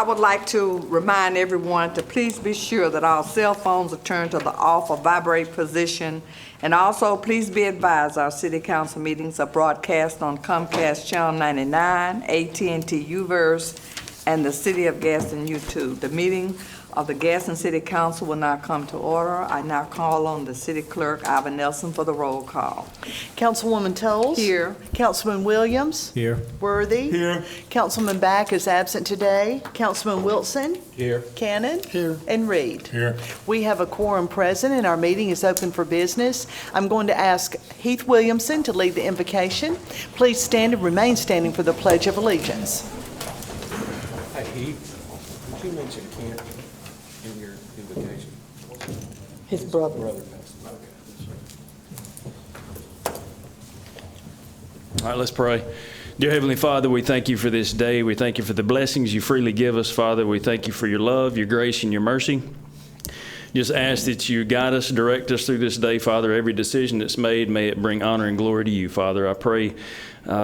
I would like to remind everyone to please be sure that all cell phones are turned to the off or vibrate position. And also, please be advised our city council meetings are broadcast on Comcast Channel 99, AT&T UVerse, and the City of Gaston YouTube. The meeting of the Gaston City Council will now come to order. I now call on the City Clerk, Ivan Nelson, for the roll call. Councilwoman Toles. Here. Councilman Williams. Here. Worthy. Here. Councilman Back is absent today. Councilman Wilson. Here. Cannon. Here. And Reed. Here. We have a quorum present and our meeting is open for business. I'm going to ask Heath Williamson to lead the invocation. Please stand and remain standing for the Pledge of Allegiance. Hey, Heath, did you mention Kent in your invitation? His brother. Passed away. All right, let's pray. Dear Heavenly Father, we thank you for this day. We thank you for the blessings you freely give us, Father. We thank you for your love, your grace, and your mercy. Just ask that you guide us, direct us through this day, Father. Every decision that's made, may it bring honor and glory to you, Father. I pray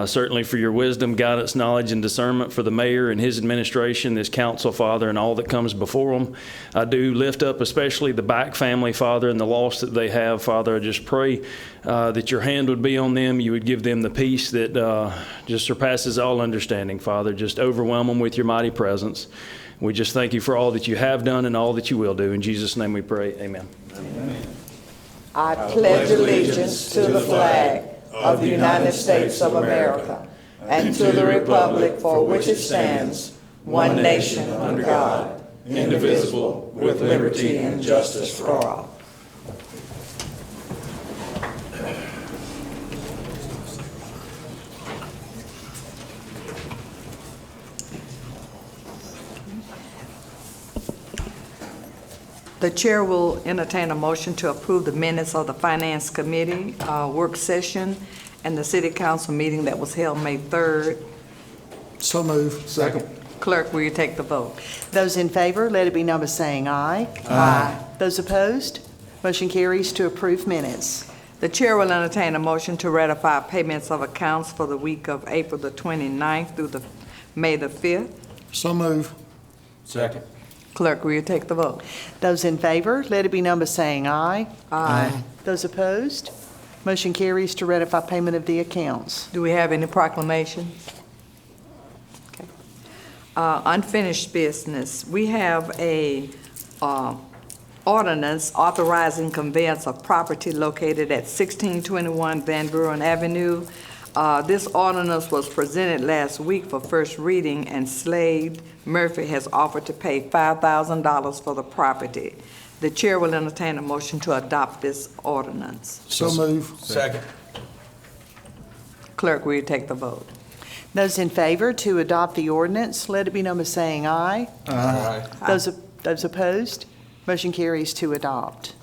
certainly for your wisdom, guidance, knowledge, and discernment for the mayor and his administration, this council, Father, and all that comes before them. I do lift up especially the Back family, Father, and the loss that they have, Father. I just pray that your hand would be on them. You would give them the peace that just surpasses all understanding, Father. Just overwhelm them with your mighty presence. We just thank you for all that you have done and all that you will do. In Jesus' name we pray, amen. Amen. I pledge allegiance to the flag of the United States of America and to the republic for which it stands, one nation under God, indivisible, with liberty and justice for all. The chair will entertain a motion to approve the minutes of the Finance Committee work session and the City Council meeting that was held May 3rd. So move. Second. Clerk, will you take the vote? Those in favor, let it be known by saying aye. Aye. Those opposed, motion carries to approve minutes. The chair will entertain a motion to ratify payments of accounts for the week of April the 29th through the May the 5th. So move. Second. Clerk, will you take the vote? Those in favor, let it be known by saying aye. Aye. Those opposed, motion carries to ratify payment of the accounts. Do we have any proclamations? Okay. Unfinished business. We have a ordinance authorizing conveyance of property located at 1621 Van Buren Avenue. This ordinance was presented last week for first reading, and Slade Murphy has offered to pay $5,000 for the property. The chair will entertain a motion to adopt this ordinance. So move. Second. Clerk, will you take the vote? Those in favor to adopt the ordinance, let it be known by saying aye. Aye. Those opposed, motion carries to adopt.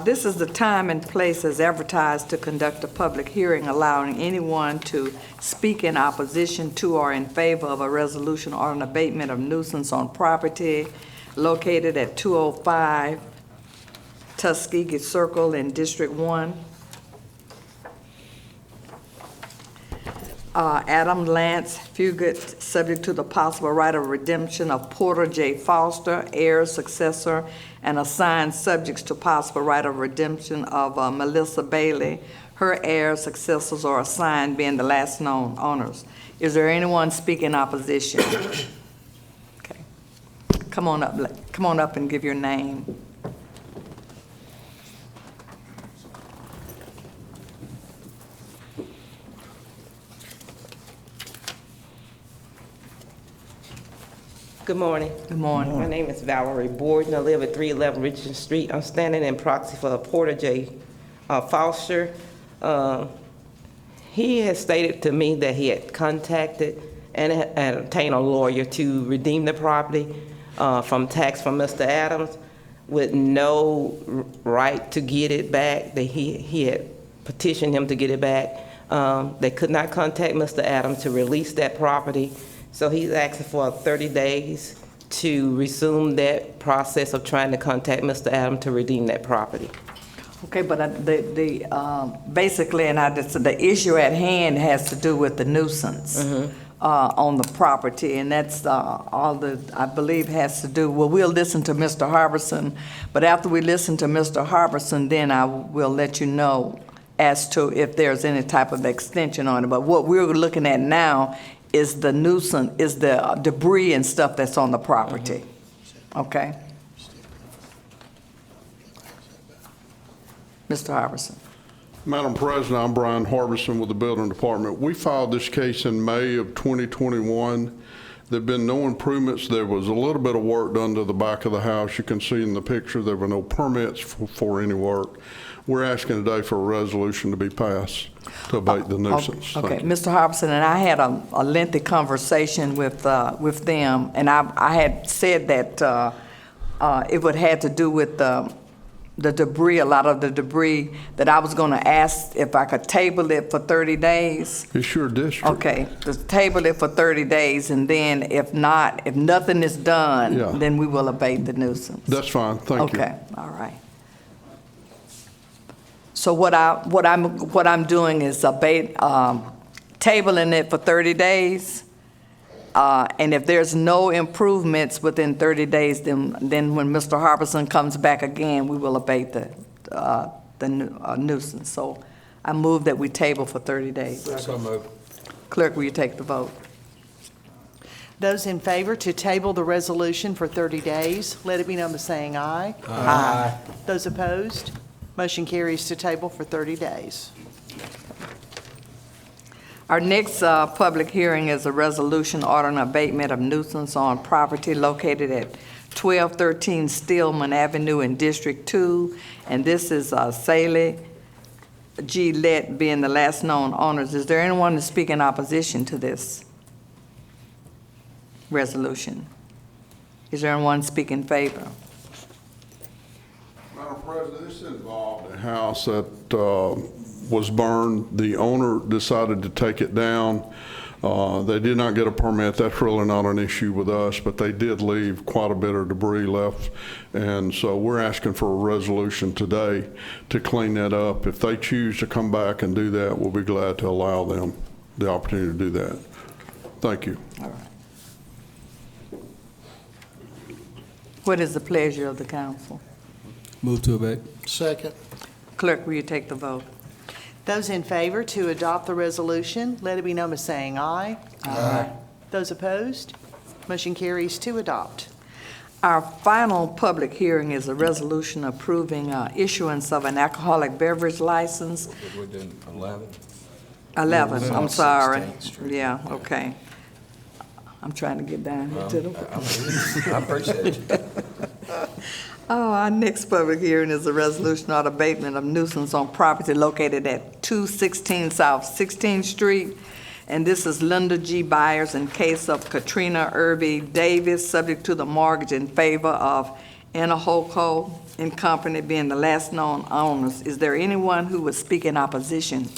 This is the time and place as advertised to conduct a public hearing allowing anyone to speak in opposition to or in favor of a resolution or an abatement of nuisance on property located at 205 Tuskegee Circle in District 1. Adam Lance Fugit, subject to the possible right of redemption of Porter J. Foster, heir, successor, and assigned subjects to possible right of redemption of Melissa Bailey, her heirs, successors, or assigned being the last known owners. Is there anyone speaking opposition? Okay. Come on up and give your name. Good morning. Good morning. My name is Valerie Borden. I live at 311 Richardson Street. I'm standing in proxy for Porter J. Foster. He has stated to me that he had contacted and had obtained a lawyer to redeem the property from tax from Mr. Adams with no right to get it back. That he had petitioned him to get it back. They could not contact Mr. Adams to release that property. So he's asking for 30 days to resume that process of trying to contact Mr. Adams to redeem that property. Okay, but basically, the issue at hand has to do with the nuisance. on the property, and that's all that I believe has to do. Well, we'll listen to Mr. Harbison, but after we listen to Mr. Harbison, then I will let you know as to if there's any type of extension on it. But what we're looking at now is the nuisance, is the debris and stuff that's on the property. Okay? Mr. Harbison. Madam President, I'm Brian Harbison with the Building Department. We filed this case in May of 2021. There've been no improvements. There was a little bit of work done to the back of the house. You can see in the picture there were no permits for any work. We're asking today for a resolution to be passed to abate the nuisance. Okay, Thank you. Mr. Harbison, and I had a lengthy conversation with them, and I had said that it would have to do with the debris, a lot of the debris, that I was going to ask if I could table it for 30 days. It's your district. Okay, just table it for 30 days, and then if not, if nothing is done, Yeah. then we will abate the nuisance. That's fine. Thank you. Okay, all right. So what I'm doing is tabling it for 30 days. And if there's no improvements within 30 days, then when Mr. Harbison comes back again, we will abate the nuisance. So I move that we table for 30 days. So moved. Clerk, will you take the vote? Those in favor to table the resolution for 30 days, let it be known by saying aye. Aye. Those opposed, motion carries to table for 30 days. Our next public hearing is a resolution ordering abatement of nuisance on property located at 1213 Stillman Avenue in District 2. And this is Saley G. Lett being the last known owners. Is there anyone to speak in opposition to this resolution? Is there anyone to speak in favor? Madam President, this involved a house that was burned. The owner decided to take it down. They did not get a permit. That's really not an issue with us, but they did leave quite a bit of debris left. And so we're asking for a resolution today to clean that up. If they choose to come back and do that, we'll be glad to allow them the opportunity to do that. Thank you. All right. What is the pleasure of the council? Move to abate. Second. Clerk, will you take the vote? Those in favor to adopt the resolution, let it be known by saying aye. Aye. Those opposed, motion carries to adopt. Our final public hearing is a resolution approving issuance of an alcoholic beverage license. Did we do 11? 11, I'm On sorry. 16th Street. Yeah, okay. I'm trying to get down here to the... I appreciate you. Oh, our next public hearing is a resolution on abatement of nuisance on property located at 216 South 16th Street. And this is Linda G. Byers in case of Katrina Irby Davis, subject to the mortgage in favor of Anahoco and Company being the last known owners. Is there anyone who would speak in opposition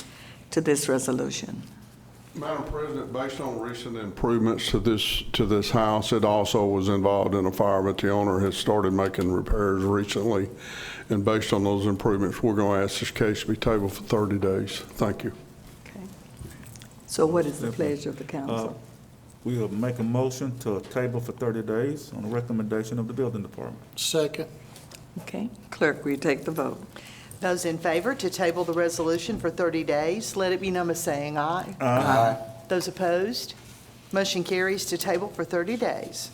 to this resolution? Madam President, based on recent improvements to this house, it also was involved in a fire, but the owner has started making repairs recently. And based on those improvements, we're going to ask this case to be tabled for 30 days. Thank you. Okay. So what is the pleasure of the council? We will make a motion to table for 30 days on the recommendation of the building department. Second. Okay. Clerk, will you take the vote? Those in favor to table the resolution for 30 days, let it be known by saying aye. Aye. Those opposed, motion carries to table for 30 days.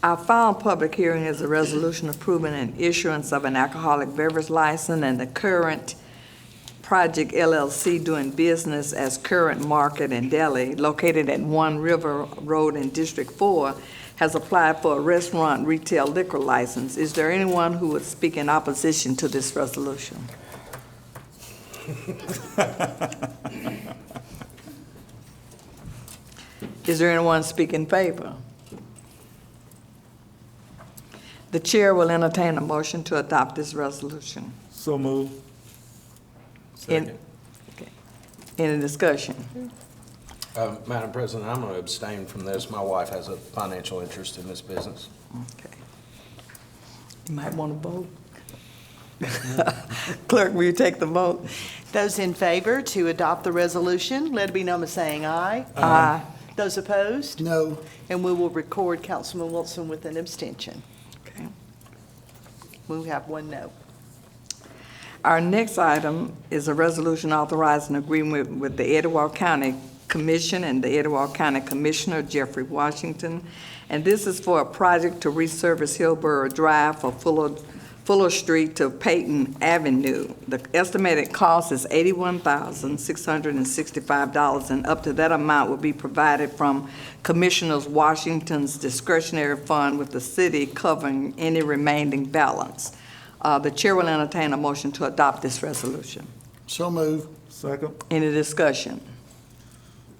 Our final public hearing is a resolution approving an issuance of an alcoholic beverage license, and the Current Project LLC doing business as Current Market and Deli, located at 1 River Road in District 4, has applied for a restaurant retail liquor license. Is there anyone who would speak in opposition to this resolution? Is there anyone speak in favor? The chair will entertain a motion to adopt this resolution. So move. Okay. Any discussion? Madam President, I'm going to abstain from this. My wife has a financial interest in this business. Okay. You might want to vote. Clerk, will you take the vote? Those in favor to adopt the resolution, let it be known by saying aye. Aye. Those opposed? No. And we will record Councilman Wilson with an abstention. Okay. We have one no. Our next item is a resolution authorizing agreement with the Etowah County Commission and the Etowah County Commissioner, Jeffrey Washington. And this is for a project to resurface Hillborough Drive for Fuller Street to Peyton Avenue. The estimated cost is $81,665, and up to that amount will be provided from Commissioner Washington's discretionary fund, with the city covering any remaining balance. The chair will entertain a motion to adopt this resolution. So move. Second. Any discussion?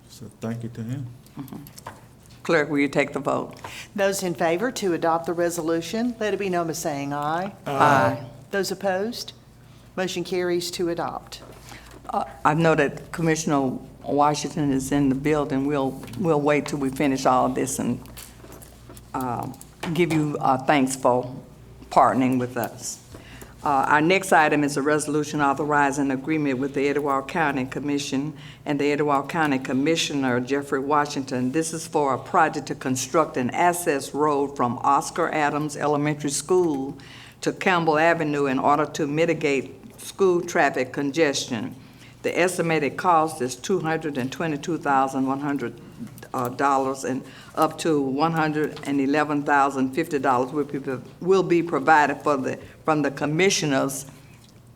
So thank you to him. Clerk, will you take the vote? Those in favor to adopt the resolution, let it be known by saying aye. Aye. Those opposed? Motion carries to adopt. I know that Commissioner Washington is in the building. We'll wait till we finish all of this and give you thanks for partnering with us. Our next item is a resolution authorizing agreement with the Etowah County Commission and the Etowah County Commissioner, Jeffrey Washington. This is for a project to construct an access road from Oscar Adams Elementary School to Campbell Avenue in order to mitigate school traffic congestion. The estimated cost is $222,100, and up to $111,050 will be provided from the Commissioner's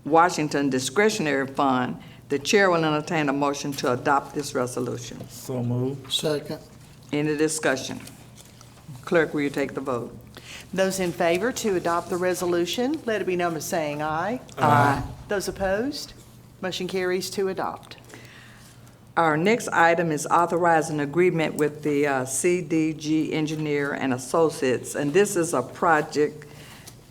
Washington discretionary fund. The chair will entertain a motion to adopt this resolution. So moved. Second. Any discussion? Clerk, will you take the vote? Those in favor to adopt the resolution, let it be known by saying aye. Aye. Those opposed? Motion carries to adopt. Our next item is authorizing agreement with the CDG Engineer and Associates, and this is a project.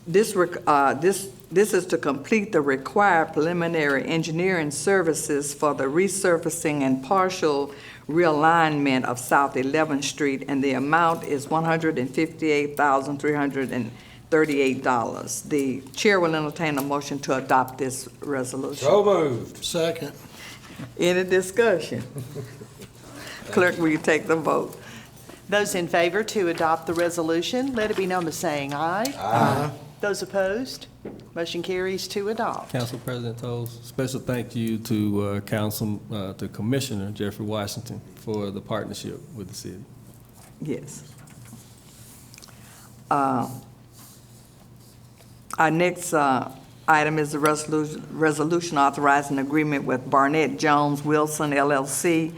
This is to complete the required preliminary engineering services for the resurfacing and partial realignment of South 11th Street, and the amount is $158,338. The chair will entertain a motion to adopt this resolution. So moved. Second. Any discussion? Clerk, will you take the vote? Those in favor to adopt the resolution, let it be known by saying aye. Aye. Those opposed? Motion carries to adopt. Council President Toles, special thank you to to Commissioner Jeffrey Washington for the partnership with the city. Yes. Our next item is a resolution authorizing agreement with Barnett Jones Wilson LLC,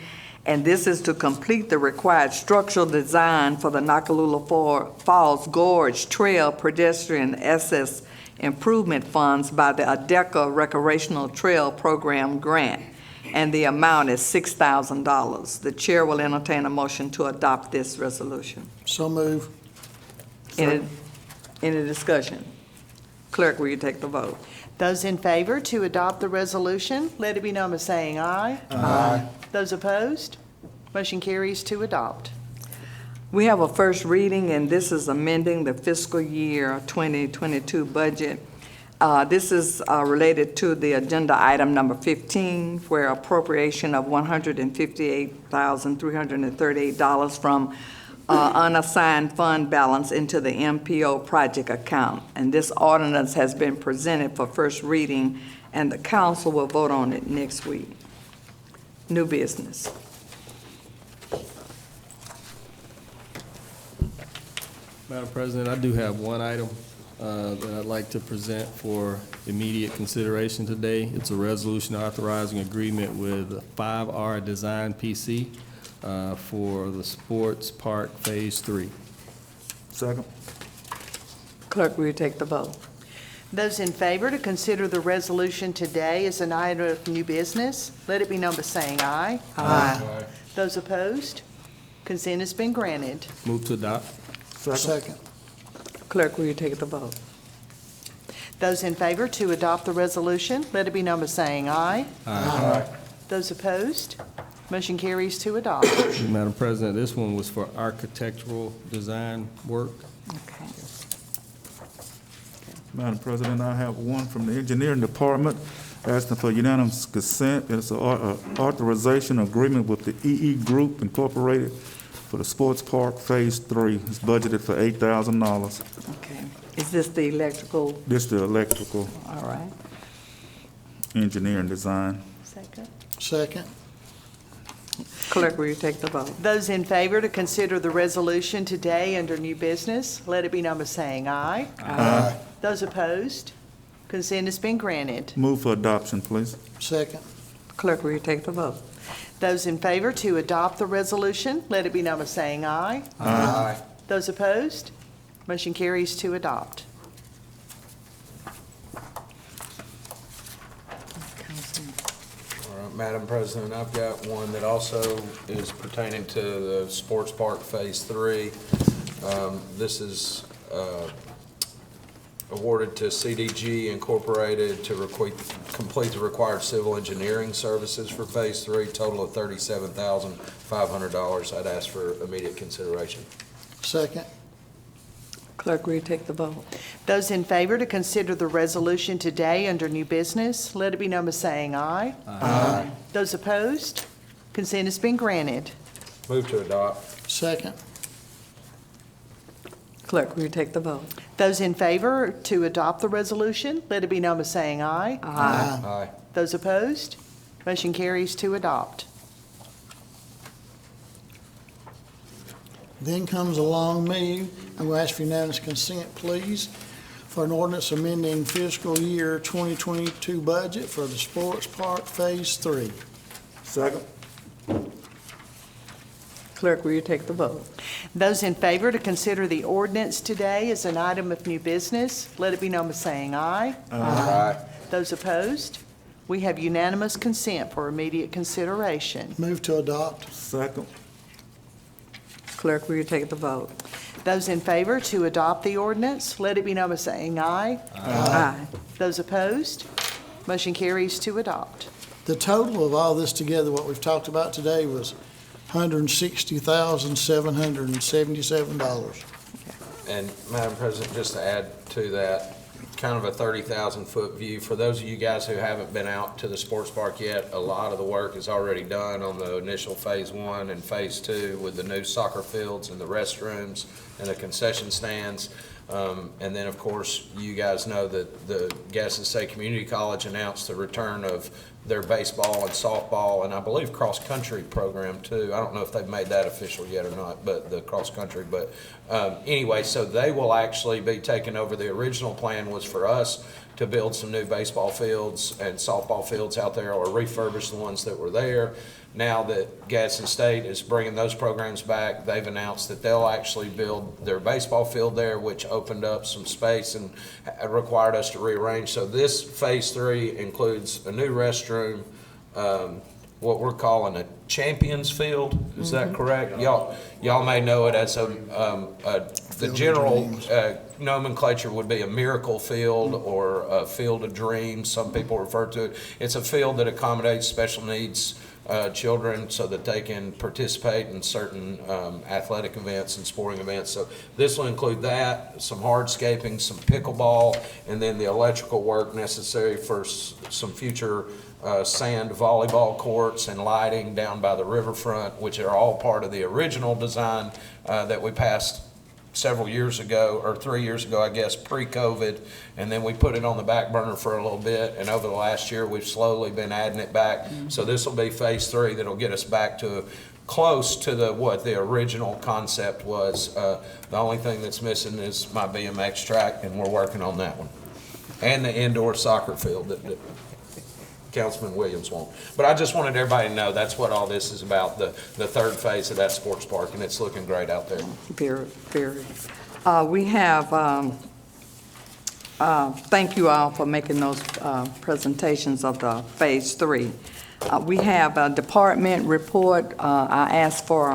and this is to complete the required structural design for the Nakalula Falls Gorge Trail Pedestrian Access Improvement Funds by the ADECA Recreational Trail Program Grant, and the amount is $6,000. The chair will entertain a motion to adopt this resolution. So move. Any discussion? Clerk, will you take the vote? Those in favor to adopt the resolution, let it be known by saying aye. Aye. Those opposed? Motion carries to adopt. We have a first reading, and this is amending the fiscal year 2022 budget. This is related to the agenda item number 15, where appropriation of $158,338 from unassigned fund balance into the MPO project account. And this ordinance has been presented for first reading, and the council will vote on it next week. New business. Madam President, I do have one item that I'd like to present for immediate consideration today. It's a resolution authorizing agreement with 5R Design PC for the Sports Park Phase 3. Second. Clerk, will you take the vote? Those in favor to consider the resolution today as an item of new business, let it be known by saying aye. Aye. Those opposed? Consent has been granted. Move to adopt. Second. Clerk, will you take the vote? Those in favor to adopt the resolution, let it be known by saying aye. Aye. Those opposed? Motion carries to adopt. Madam President, this one was for architectural design work. Okay. Madam President, I have one from the engineering department asking for unanimous consent. It's an authorization agreement with the EE Group Incorporated for the sports park Phase 3. It's budgeted for $8,000. Okay. Is this the electrical? This the electrical All right. engineering design. Second. Second. Clerk, will you take the vote? Those in favor to consider the resolution today under new business, let it be known by saying aye. Aye. Those opposed, consent has been granted. Move for adoption, please. Second. Clerk, will you take the vote? Those in favor to adopt the resolution, let it be known by saying aye. Aye. Those opposed, motion carries to adopt. All right, Madam President, I've got one that also is pertaining to the Sports Park Phase 3. This is awarded to CDG Incorporated to complete the required civil engineering services for Phase 3, total of $37,500. I'd ask for immediate consideration. Second. Clerk, will you take the vote? Those in favor to consider the resolution today under new business, let it be known by saying aye. Aye. Those opposed, consent has been granted. Move to adopt. Second. Clerk, will you take the vote? Those in favor to adopt the resolution, let it be known by saying aye. Aye. Aye. Those opposed, motion carries to adopt. Then comes along me. I'm going to ask for unanimous consent, please, for an ordinance amending fiscal year 2022 budget for the Sports Park Phase 3. Second. Clerk, will you take the vote? Those in favor to consider the ordinance today as an item of new business, let it be known by saying aye. Aye. Those opposed, we have unanimous consent for immediate consideration. Move to adopt. Second. Clerk, will you take the vote? Those in favor to adopt the ordinance, let it be known by saying aye. Aye. Those opposed, motion carries to adopt. The total of all this together, what we've talked about today, was $160,777. And Madam President, just to add to that, kind of a 30,000-foot view. For those of you guys who haven't been out to the sports park yet, a lot of the work is already done on the initial Phase 1 and Phase 2 with the new soccer fields and the restrooms and the concession stands. And then, of course, you guys know that the Gadsden State Community College announced the return of their baseball and softball, and I believe cross-country program too. I don't know if they've made that official yet or not, but the cross-country. But anyway, so they will actually be taking over. The original plan was for us to build some new baseball fields and softball fields out there, or refurbish the ones that were there. Now that Gadsden State is bringing those programs back, they've announced that they'll actually build their baseball field there, which opened up some space and required us to rearrange. So this Phase 3 includes a new restroom, what we're calling a Champions Field. Is that correct? Y'all may know it as the general nomenclature would be a Miracle Field or a Field of Dreams. Some people refer to it. It's a field that accommodates special needs children so that they can participate in certain athletic events and sporting events. So this will include that, some hardscaping, some pickleball, and then the electrical work necessary for some future sand volleyball courts and lighting down by the riverfront, which are all part of the original design that we passed several years ago, or 3 years ago, I guess, pre-COVID, and then we put it on the back burner for a little bit, and over the last year, we've slowly been adding it back. So this will be Phase 3 that'll get us back to close to what the original concept was. The only thing that's missing is my BMX track, and we're working on that one. And the indoor soccer field that Councilman Williams won't. But I just wanted everybody to know that's what all this is about, the third phase of that sports park, and it's looking great out there. Very, very. We have, thank you all for making those presentations of the Phase 3. We have a department report. I asked for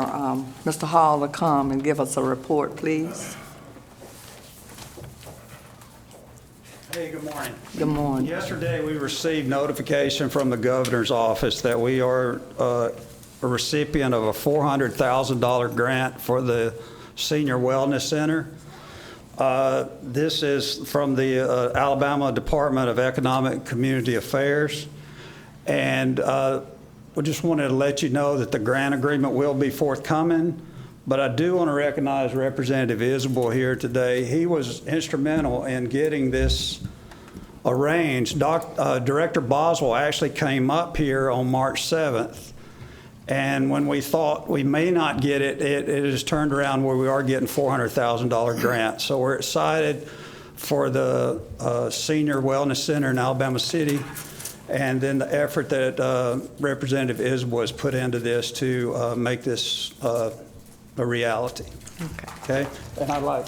Mr. Hall to come and give us a report, please. Hey, good morning. Good morning. Yesterday, we received notification from the governor's office that we are a recipient of a $400,000 grant for the Senior Wellness Center. This is from the Alabama Department of Economic and Community Affairs. And we just wanted to let you know that the grant agreement will be forthcoming. But I do want to recognize Representative Isabel here today. He was instrumental in getting this arranged. Director Boswell actually came up here on March 7th. And when we thought we may not get it, it has turned around where we are getting $400,000 grant. So we're excited for the Senior Wellness Center in Alabama City, and then the effort that Representative Isabel has put into this to make this a reality. Okay? And I'd like,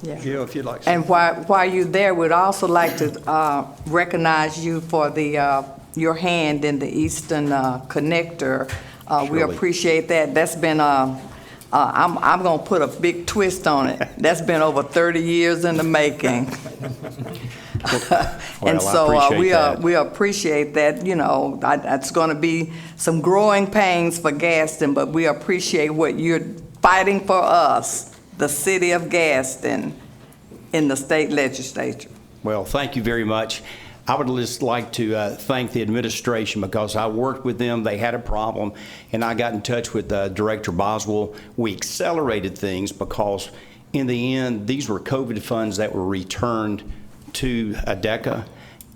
Gil, if you'd like to. And while you're there, we'd also like to recognize you for your hand in the Eastern Connector. We appreciate that. That's been, I'm going to put a big twist on it. That's been over 30 years in the making. And so we appreciate that. You know, it's going to be some growing pains for Gaston, but we appreciate what you're fighting for us, the city of Gaston, in the state legislature. Well, thank you very much. I would just like to thank the administration because I worked with them. They had a problem, and I got in touch with Director Boswell. We accelerated things because, in the end, these were COVID funds that were returned to ADECA,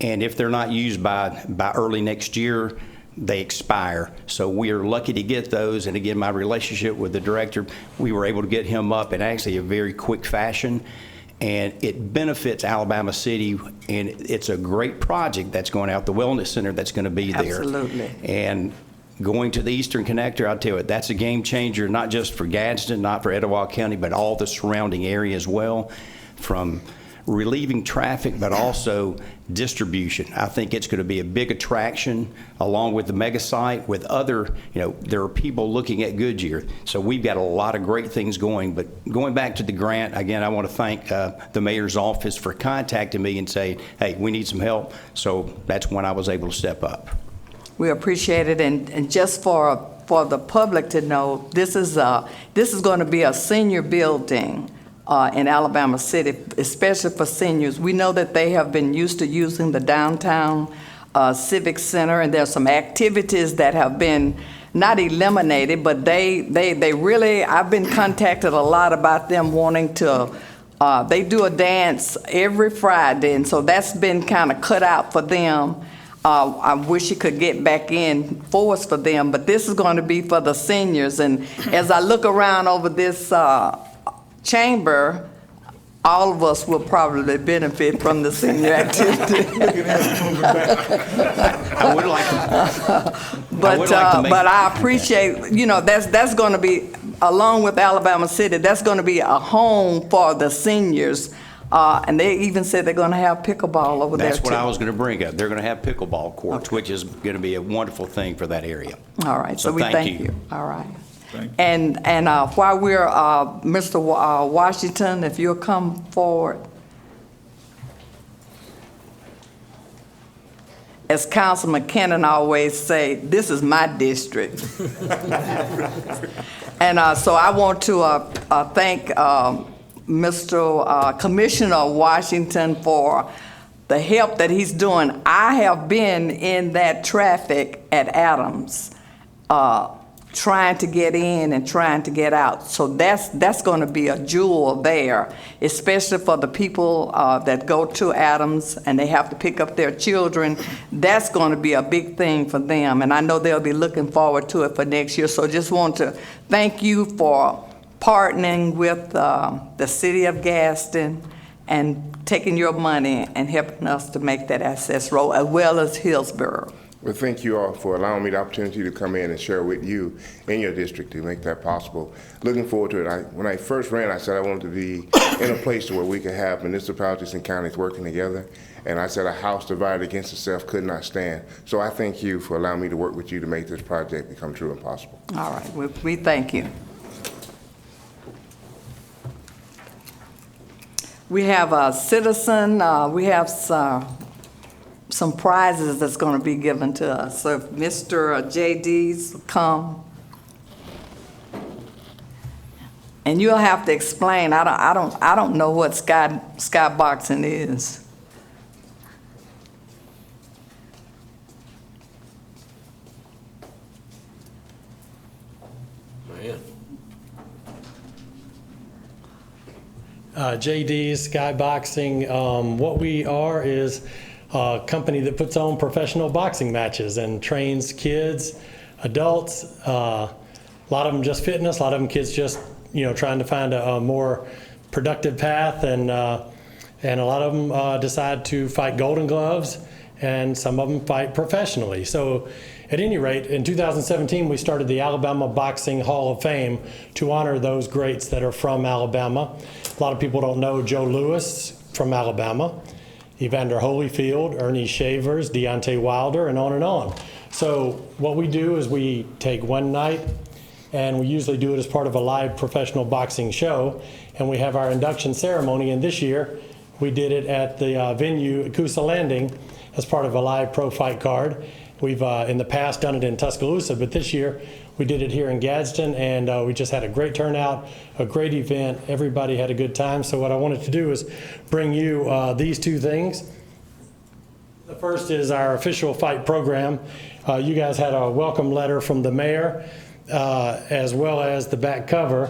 and if they're not used by early next year, they expire. So we are lucky to get those, and again, my relationship with the director, we were able to get him up in actually a very quick fashion. And it benefits Alabama City, and it's a great project that's going out, the Wellness Center that's going to be there. Absolutely. And going to the Eastern Connector, I'll tell you, that's a game changer, not just for Gadsden, not for Etowah County, but all the surrounding area as well, from relieving traffic, but also distribution. I think it's going to be a big attraction along with the mega site with other, there are people looking at Goodyear. So we've got a lot of great things going. But going back to the grant, again, I want to thank the mayor's office for contacting me and saying, hey, we need some help. So that's when I was able to step up. We appreciate it, and just for the public to know, this is going to be a senior building in Alabama City, especially for seniors. We know that they have been used to using the downtown Civic Center, and there's some activities that have been not eliminated, but they really, I've been contacted a lot about them wanting to, they do a dance every Friday, and so that's been kind of cut out for them. I wish it could get back in force for them, but this is going to be for the seniors. And as I look around over this chamber, all of us will probably benefit from the senior activity. I would like to. But I appreciate, that's going to be, along with Alabama City, that's going to be a home for the seniors. And they even said they're going to have pickleball over there, too. That's what I was going to bring up. They're going to have pickleball courts, which is going to be a wonderful thing for that area. All right, so we thank you. All right. Thank you. And while we're, Mr. Washington, if you'll come forward. As Councilman Kennon always say, this is my district. And so I want to thank Mr. Commissioner Washington for the help that he's doing. I have been in that traffic at Adams, trying to get in and trying to get out. So that's going to be a jewel there, especially for the people that go to Adams and they have to pick up their children. That's going to be a big thing for them, and I know they'll be looking forward to it for next year. So just want to thank you for partnering with the city of Gaston and taking your money and helping us to make that access road, as well as Hillsborough. Well, thank you all for allowing me the opportunity to come in and share with you in your district to make that possible. Looking forward to it. When I first ran, I said I wanted to be in a place where we could have municipalities and counties working together. And I said a house divided against itself could not stand. So I thank you for allowing me to work with you to make this project become true and possible. All right, we thank you. We have a citizen, we have some prizes that's going to be given to us. So if Mr. JD's come, and you'll have to explain. I don't know what skyboxing is. Man. JD's Skyboxing. What we are is a company that puts on professional boxing matches and trains kids, adults, a lot of them just fitness, a lot of them kids just, trying to find a more productive path, and a lot of them decide to fight Golden Gloves, and some of them fight professionally. So at any rate, in 2017, we started the Alabama Boxing Hall of Fame to honor those greats that are from Alabama. A lot of people don't know Joe Louis from Alabama, Evander Holyfield, Ernie Shavers, Deontay Wilder, and on and on. So what we do is we take one night, and we usually do it as part of a live professional boxing show, and we have our induction ceremony, and this year we did it at the venue at Coosa Landing as part of a live pro fight card. We've in the past done it in Tuscaloosa, but this year we did it here in Gadsden, and we just had a great turnout, a great event. Everybody had a good time. So what I wanted to do is bring you these two things. The first is our official fight program. You guys had a welcome letter from the mayor, as well as the back cover,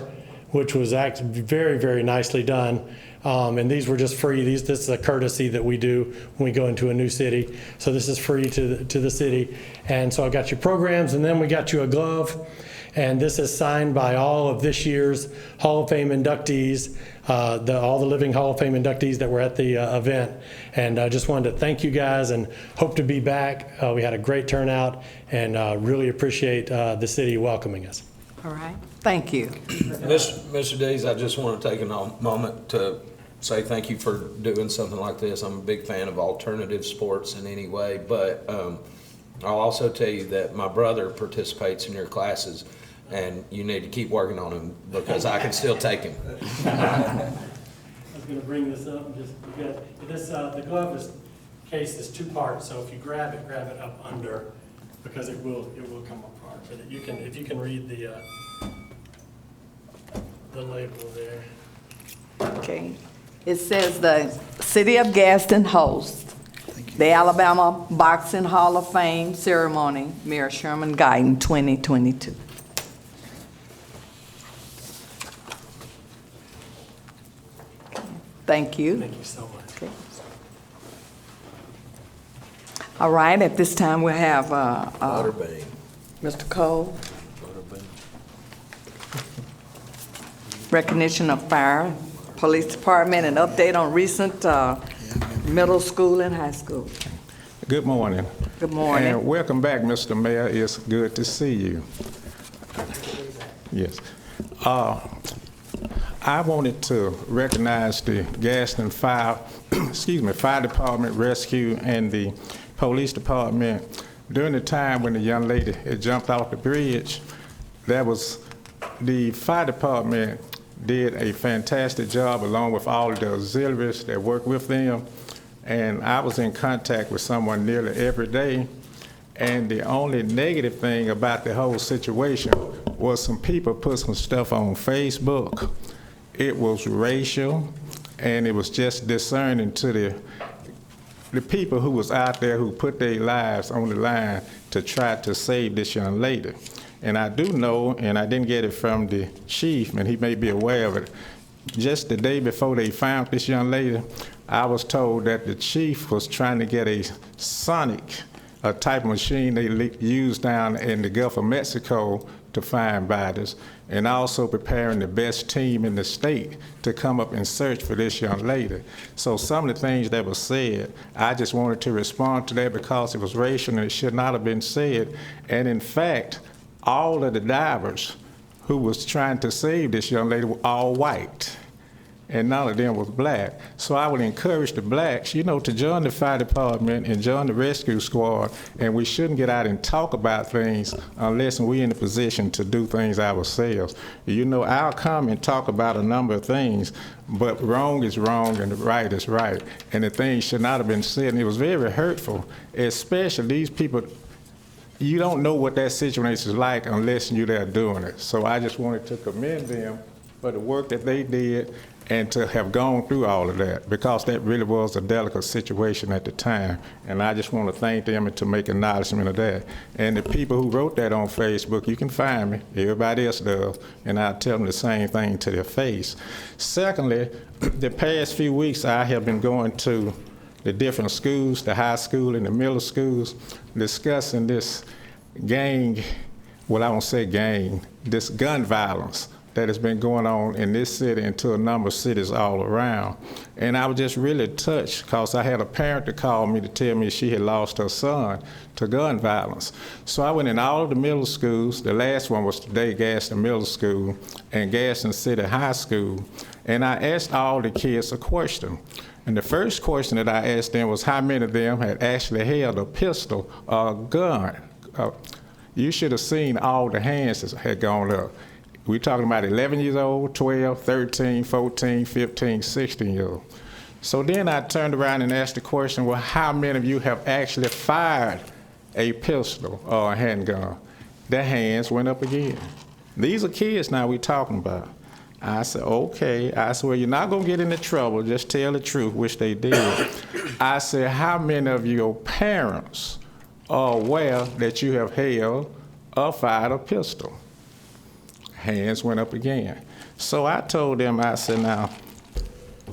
which was actually very, very nicely done. And these were just free. This is a courtesy that we do when we go into a new city. So this is free to the city. And so I got you programs, and then we got you a glove. And this is signed by all of this year's Hall of Fame inductees, all the living Hall of Fame inductees that were at the event. And I just wanted to thank you guys and hope to be back. We had a great turnout, and really appreciate the city welcoming us. All right. Thank you. Mr. Dees, I just want to take a moment to say thank you for doing something like this. I'm a big fan of alternative sports in any way, but I'll also tell you that my brother participates in your classes, and you need to keep working on him because I can still take him. I was going to bring this up just because the glove case is two parts, so if you grab it up under, because it will come apart. But if you can read the label there. Okay. It says the City of Gadsden hosts the Alabama Boxing Hall of Fame ceremony, Mayor Sherman Guyton, 2022. Thank you. Thank you so much. Okay. All right, at this time we'll have Butterbane. Mr. Cole. Recognition of fire, police department, and update on recent middle school and high school. Good morning. Good morning. And welcome back, Mr. Mayor. It's good to see you. Yes. I wanted to recognize the Gadsden Fire Department, Rescue, and the Police Department. During the time when the young lady had jumped off the bridge, the fire department did a fantastic job along with all of the auxiliaries that work with them. And I was in contact with someone nearly every day. And the only negative thing about the whole situation was some people put some stuff on Facebook. It was racial, and it was just discerning to the people who was out there who put their lives on the line to try to save this young lady. And I do know, and I didn't get it from the chief, and he may be aware of it, just the day before they found this young lady, I was told that the chief was trying to get a sonic, a type of machine they use down in the Gulf of Mexico to find bodies, and also preparing the best team in the state to come up and search for this young lady. So some of the things that were said, I just wanted to respond to that because it was racial and it should not have been said. And in fact, all of the divers who was trying to save this young lady were all white, and none of them was black. So I would encourage the blacks, to join the fire department and join the rescue squad, and we shouldn't get out and talk about things unless we're in a position to do things ourselves. I'll come and talk about a number of things, but wrong is wrong and right is right, and the things should not have been said, and it was very hurtful, especially these people. You don't know what that situation is like unless you're there doing it. So I just wanted to commend them for the work that they did and to have gone through all of that, because that really was a delicate situation at the time. And I just want to thank them and to make acknowledgement of that. And the people who wrote that on Facebook, you can find me, everybody else does, and I tell them the same thing to their face. Secondly, the past few weeks I have been going to the different schools, the high school and the middle schools, discussing this gang, well, I won't say gang, this gun violence that has been going on in this city and to a number of cities all around. And I was just really touched because I had a parent to call me to tell me she had lost her son to gun violence. So I went in all of the middle schools. The last one was today, Gaston Middle School and Gaston City High School. And I asked all the kids a question. And the first question that I asked them was how many of them had actually held a pistol or a gun. You should have seen all the hands that had gone up. We're talking about 11 years old, 12, 13, 14, 15, 16 years old. So then I turned around and asked the question, well, how many of you have actually fired a pistol or a handgun? Their hands went up again. These are kids now we're talking about. I said, okay. I said, well, you're not going to get into trouble. Just tell the truth, which they did. I said, how many of your parents are aware that you have held or fired a pistol? Hands went up again. So I told them, I said, now,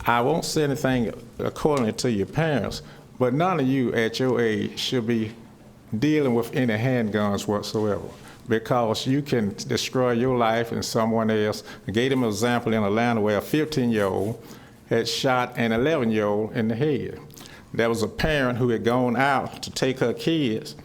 I won't say anything according to your parents, but none of you at your age should be dealing with any handguns whatsoever, because you can destroy your life and someone else. I gave them an example in Atlanta where a 15-year-old had shot an 11-year-old in the head. There was a parent who had gone out to take her kids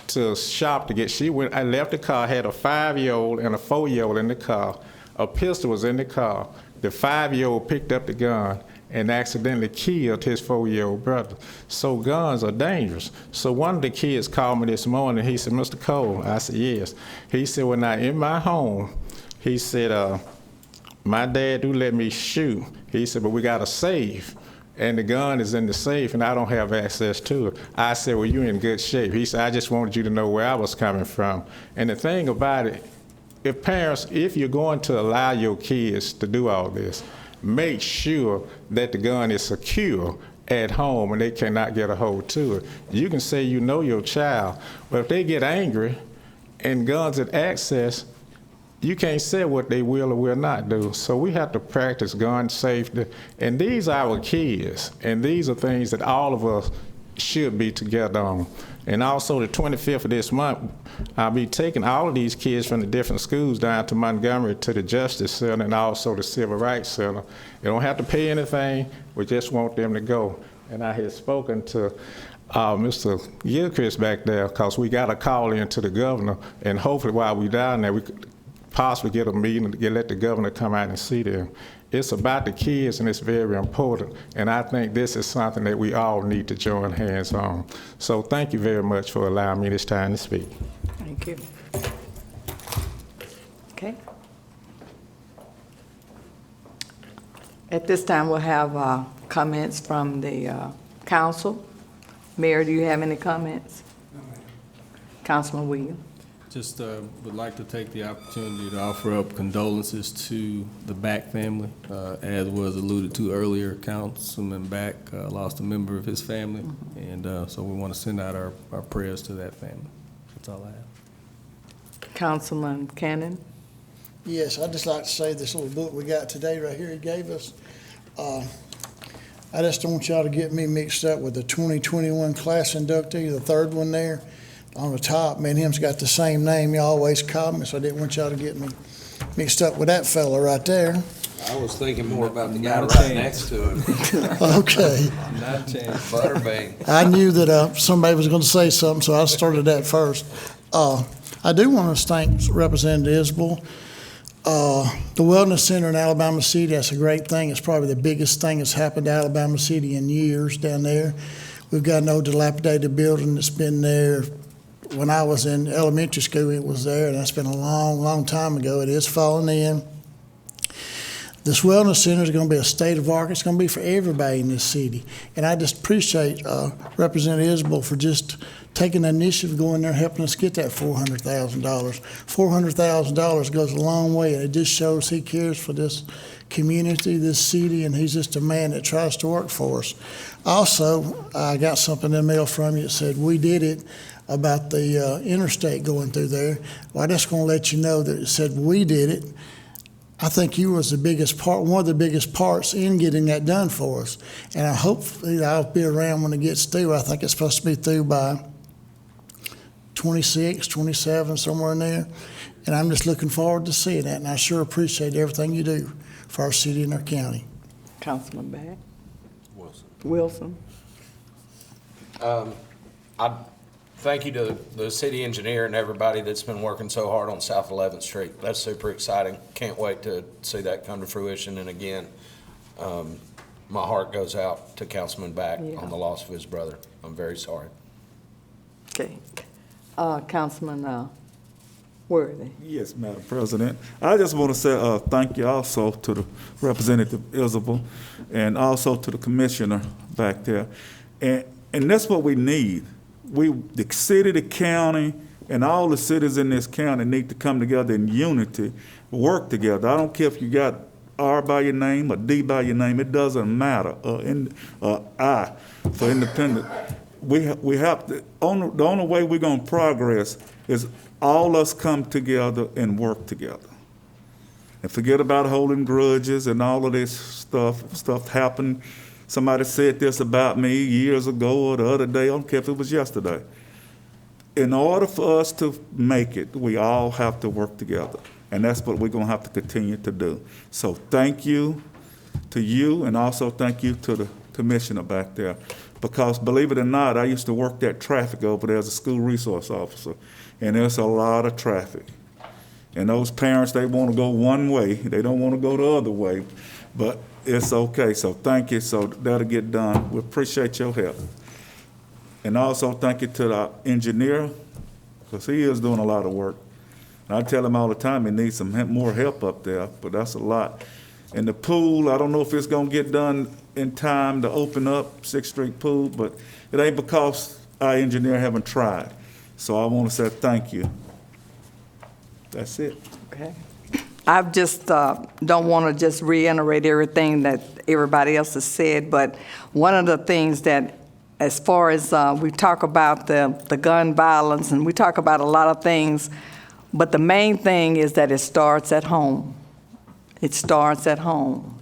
to shop to get, I left the car, had a 5-year-old and a 4-year-old in the car. A pistol was in the car. The 5-year-old picked up the gun and accidentally killed his 4-year-old brother. So guns are dangerous. So one of the kids called me this morning. He said, Mr. Cole, I said, yes. He said, well, now in my home, he said, my dad do let me shoot. He said, but we got a safe. And the gun is in the safe, and I don't have access to it. I said, well, you're in good shape. He said, I just wanted you to know where I was coming from. And the thing about it, if parents, if you're going to allow your kids to do all this, make sure that the gun is secure at home and they cannot get a hold to it. You can say you know your child, but if they get angry and guns at access, you can't say what they will or will not do. So we have to practice gun safety. And these are our kids. And these are things that all of us should be together on. And also the 25th of this month, I'll be taking all of these kids from the different schools down to Montgomery to the Justice Center and also the Civil Rights Center. They don't have to pay anything. We just want them to go. And I had spoken to Mr. Gilchrist back there because we got a call in to the governor. And hopefully while we're down there, we could possibly get a meeting to let the governor come out and see them. It's about the kids and it's very important. And I think this is something that we all need to join hands on. So thank you very much for allowing me this time to speak. Thank you. Okay. At this time, we'll have comments from the council. Mayor, do you have any comments? No, ma'am. Councilman Williams. Just would like to take the opportunity to offer up condolences to the Back family. As was alluded to earlier, Councilman Back lost a member of his family, and so we want to send out our prayers to that family. That's all I have. Councilman Cannon. Yes, I'd just like to say this little book we got today right here he gave us. I just don't want y'all to get me mixed up with the 2021 class inductee, the third one there. On the top, me and him's got the same name. You always call me, so I didn't want y'all to get me mixed up with that fella right there. I was thinking more about the guy right next to him. Okay. Not a chance. Butterbane. I knew that somebody was going to say something, so I started that first. I do want to thank Representative Isbell. The Wellness Center in Alabama City, that's a great thing. It's probably the biggest thing that's happened to Alabama City in years down there. We've got an old dilapidated building that's been there. When I was in elementary school, it was there, and that's been a long, long time ago. It is falling in. This wellness center is going to be a state of art. It's going to be for everybody in this city. And I just appreciate Representative Isbell for just taking the initiative, going there, helping us get that $400,000. $400,000 goes a long way, and it just shows he cares for this community, this city, and he's just a man that tries to work for us. Also, I got something in the mail from you that said we did it about the interstate going through there. Well, I just want to let you know that it said we did it. I think you was the biggest part, one of the biggest parts in getting that done for us. And I hope I'll be around when it gets through. I think it's supposed to be through by 26, 27, somewhere in there. And I'm just looking forward to seeing that. And I sure appreciate everything you do for our city and our county. Councilman Back? Wilson? I thank you to the city engineer and everybody that's been working so hard on South 11th Street. That's super exciting. Can't wait to see that come to fruition. And again, my heart goes out to Councilman Back on the loss of his brother. I'm very sorry. Okay. Councilman Worthy? Yes, Madam President. I just want to say thank you also to the Representative Isabel and also to the Commissioner back there. And that's what we need. The city, the county, and all the cities in this county need to come together in unity, work together. I don't care if you got R by your name or D by your name. It doesn't matter. I for independent. We have to. The only way we're going to progress is all us come together and work together. And forget about holding grudges and all of this stuff. Stuff happened. Somebody said this about me years ago or the other day. I don't care if it was yesterday. In order for us to make it, we all have to work together. And that's what we're going to have to continue to do. So thank you to you, and also thank you to the commissioner back there. Because believe it or not, I used to work that traffic over there as a school resource officer. And there's a lot of traffic. And those parents, they want to go one way. They don't want to go the other way. But it's okay. So thank you. So that'll get done. We appreciate your help. And also thank you to the engineer, because he is doing a lot of work. And I tell him all the time he needs some more help up there, but that's a lot. And the pool, I don't know if it's going to get done in time to open up 6th Street Pool, but it ain't because our engineer haven't tried. So I want to say thank you. That's it. Okay. I just don't want to just reiterate everything that everybody else has said, but one of the things that, as far as we talk about the gun violence, and we talk about a lot of things, but the main thing is that it starts at home. It starts at home.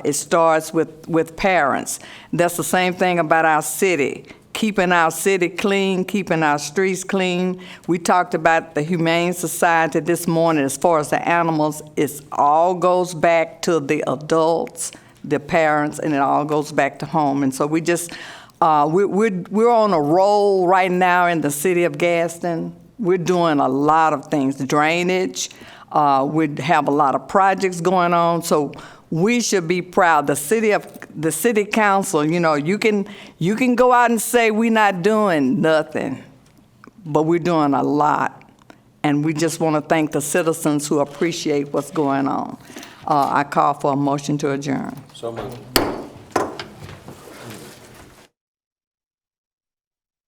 It starts with parents. That's the same thing about our city. Keeping our city clean, keeping our streets clean. We talked about the Humane Society this morning. As far as the animals, it all goes back to the adults, the parents, and it all goes back to home. And so we just, we're on a roll right now in the city of Gaston. We're doing a lot of things, drainage. We have a lot of projects going on. So we should be proud. The city council, you know, you can go out and say we're not doing nothing, but we're doing a lot. And we just want to thank the citizens who appreciate what's going on. I call for a motion to adjourn. So moved.